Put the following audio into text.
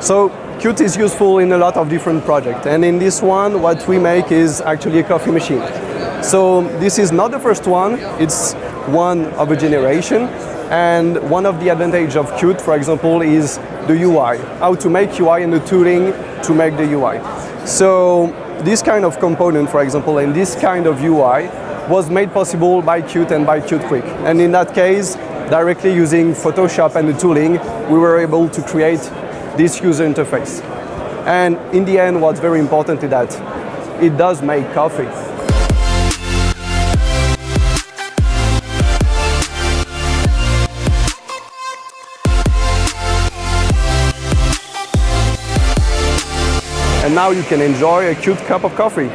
So Qt is useful in a lot of different projects, and in this one what we make is actually a coffee machine. So this is not the first one, it's one of a generation, and one of the advantages of Qt, for example, is the UI, how to make UI and the tooling to make the UI. So this kind of component, for example, and this kind of UI was made possible by Qt and by Qt Quick. And in that case, directly using Photoshop and the tooling, we were able to create this user interface. And in the end, what's very important is that it does make coffee. And now you can enjoy a Qt cup of coffee.